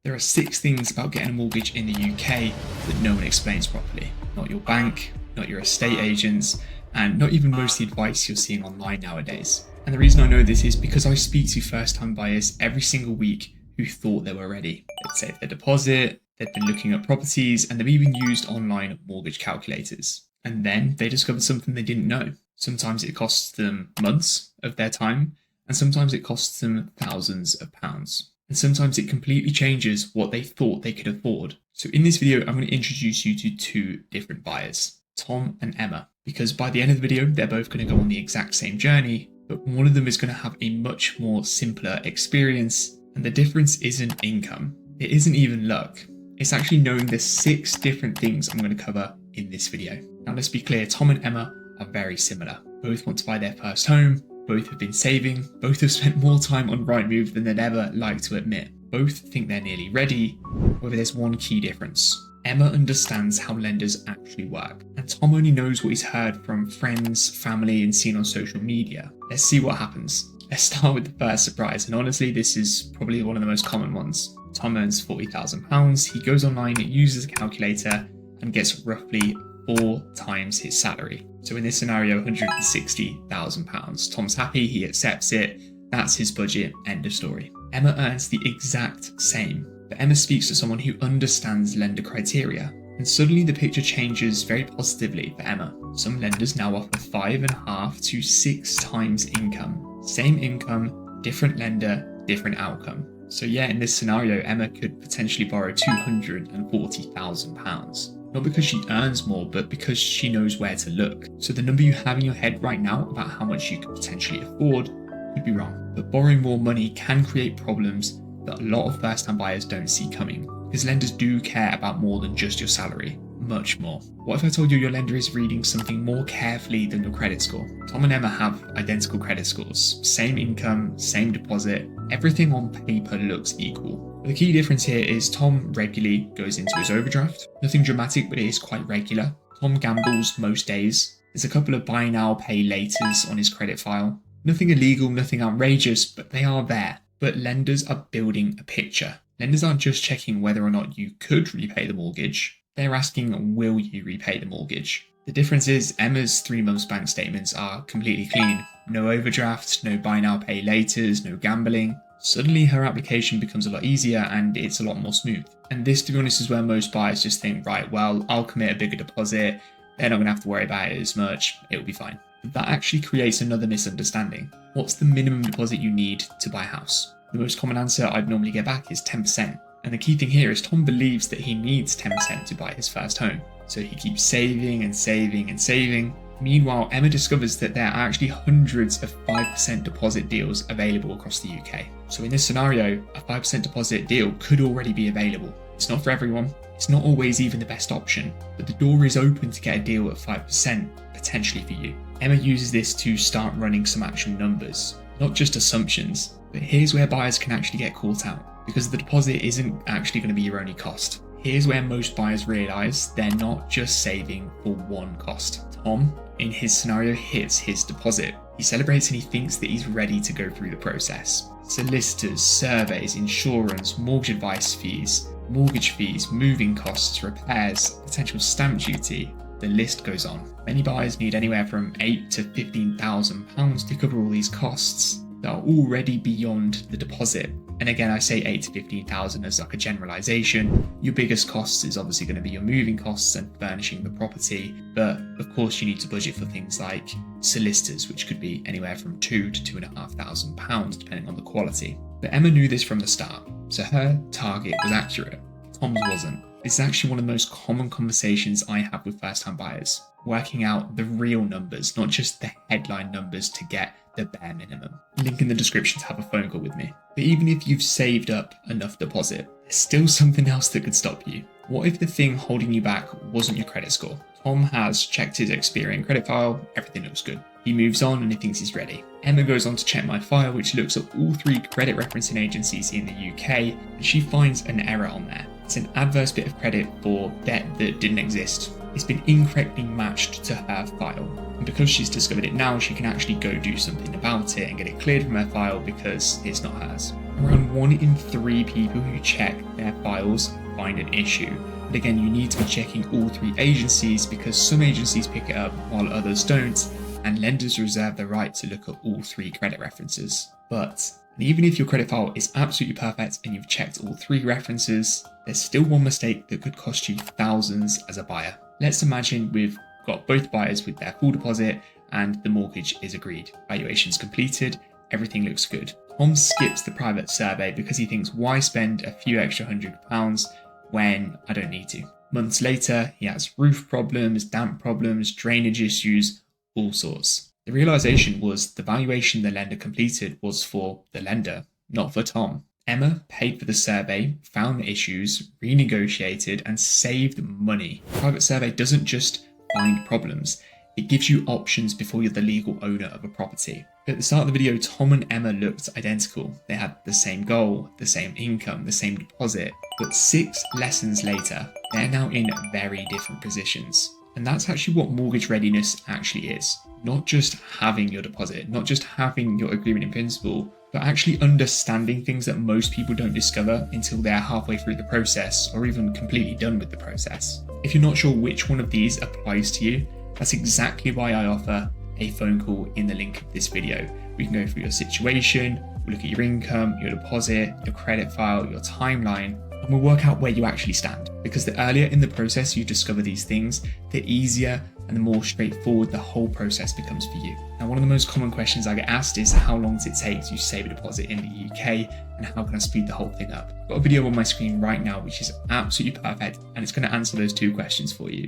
There are 6 things about getting a mortgage in the UK that no one explains properly. Not your bank, not your estate agents, and not even most of the advice you're seeing online nowadays. And the reason I know this is because I speak to first-time buyers every single week who thought they were ready. They'd saved their deposit, they'd been looking at properties, and they've even used online mortgage calculators. And then they discovered something they didn't know. Sometimes it costs them months of their time, and sometimes it costs them thousands of pounds. And sometimes it completely changes what they thought they could afford. So in this video, I'm going to introduce you to 2 different buyers, Tom and Emma, because by the end of the video, they're both going to go on the exact same journey, but one of them is going to have a much more simpler experience. And the difference isn't income. It isn't even luck. It's actually knowing the 6 different things I'm going to cover in this video. Now let's be clear, Tom and Emma are very similar. Both want to buy their first home. Both have been saving, both have spent more time on Rightmove than they'd ever like to admit. Both think they're nearly ready, however there's one key difference. Emma understands how lenders actually work, and Tom only knows what he's heard from friends, family, and seen on social media. Let's see what happens. Let's start with the first surprise, and honestly this is probably one of the most common ones. Tom earns £40,000, he goes online, uses a calculator, and gets roughly 4 times his salary. So in this scenario, £160,000. Tom's happy, he accepts it, that's his budget, end of story. Emma earns the exact same, but Emma speaks to someone who understands lender criteria, and suddenly the picture changes very positively for Emma. Some lenders now offer 5.5 to 6 times income. Same income, different lender, different outcome. So yeah, in this scenario, Emma could potentially borrow £240,000. Not because she earns more, but because she knows where to look. So the number you have in your head right now about how much you could potentially afford could be wrong. But borrowing more money can create problems that a lot of first-time buyers don't see coming, because lenders do care about more than just your salary, much more. What if I told you your lender is reading something more carefully than your credit score? Tom and Emma have identical credit scores, same income, same deposit, everything on paper looks equal. The key difference here is Tom regularly goes into his overdraft. Nothing dramatic, but it is quite regular. Tom gambles most days. There's a couple of buy now, pay laters on his credit file. Nothing illegal, nothing outrageous, but they are there. But lenders are building a picture. Lenders aren't just checking whether or not you could repay the mortgage. They're asking, will you repay the mortgage? The difference is Emma's 3 months bank statements are completely clean. No overdrafts, no buy now, pay laters, no gambling. Suddenly her application becomes a lot easier and it's a lot more smooth. And this, to be honest, is where most buyers just think, right, well, I'll commit a bigger deposit. They're not going to have to worry about it as much. It'll be fine. But that actually creates another misunderstanding. What's the minimum deposit you need to buy a house? The most common answer I'd normally get back is 10%. And the key thing here is Tom believes that he needs 10% to buy his first home. So he keeps saving and saving and saving. Meanwhile, Emma discovers that there are actually hundreds of 5% deposit deals available across the UK. So in this scenario, a 5% deposit deal could already be available. It's not for everyone, it's not always even the best option, but the door is open to get a deal at 5%, potentially for you. Emma uses this to start running some actual numbers, not just assumptions, but here's where buyers can actually get caught out, because the deposit isn't actually going to be your only cost. Here's where most buyers realise they're not just saving for one cost. Tom, in his scenario, hits his deposit. He celebrates and he thinks that he's ready to go through the process. Solicitors, surveys, insurance, mortgage advice fees, mortgage fees, moving costs, repairs, potential stamp duty, the list goes on. Many buyers need anywhere from £8,000 to £15,000 to cover all these costs that are already beyond the deposit. And again, I say 8 to 15,000 as like a generalization. Your biggest costs is obviously going to be your moving costs and furnishing the property. But of course you need to budget for things like solicitors, which could be anywhere from £2,000 to £2,500 depending on the quality. But Emma knew this from the start, so her target was accurate. Tom's wasn't. This is actually one of the most common conversations I have with first-time buyers, working out the real numbers, not just the headline numbers to get the bare minimum. Link in the description to have a phone call with me. But even if you've saved up enough deposit, there's still something else that could stop you. What if the thing holding you back wasn't your credit score? Tom has checked his Experian credit file, everything looks good. He moves on and he thinks he's ready. Emma goes on to check my file, which looks at all 3 credit referencing agencies in the UK, and she finds an error on there. It's an adverse bit of credit for debt that didn't exist. It's been incorrectly matched to her file. And because she's discovered it now, she can actually go do something about it and get it cleared from her file because it's not hers. Around 1 in 3 people who check their files find an issue. But again, you need to be checking all 3 agencies because some agencies pick it up while others don't, and lenders reserve the right to look at all 3 credit references. But even if your credit file is absolutely perfect and you've checked all 3 references, there's still one mistake that could cost you thousands as a buyer. Let's imagine we've got both buyers with their full deposit and the mortgage is agreed. Valuation's completed, everything looks good. Tom skips the private survey because he thinks, why spend a few extra £100 when I don't need to? Months later, he has roof problems, damp problems, drainage issues, all sorts. The realization was the valuation the lender completed was for the lender, not for Tom. Emma paid for the survey, found the issues, renegotiated, and saved money. Private survey doesn't just find problems, it gives you options before you're the legal owner of a property. At the start of the video, Tom and Emma looked identical. They had the same goal, the same income, the same deposit, but 6 lessons later, they're now in very different positions. And that's actually what mortgage readiness actually is. Not just having your deposit, not just having your agreement in principle, but actually understanding things that most people don't discover until they're halfway through the process or even completely done with the process. If you're not sure which one of these applies to you, that's exactly why I offer a phone call in the link of this video. We can go through your situation, we'll look at your income, your deposit, your credit file, your timeline, and we'll work out where you actually stand. Because the earlier in the process you discover these things, the easier and the more straightforward the whole process becomes for you. Now, one of the most common questions I get asked is how long does it take to save a deposit in the UK and how can I speed the whole thing up? I've got a video on my screen right now which is absolutely perfect and it's going to answer those 2 questions for you.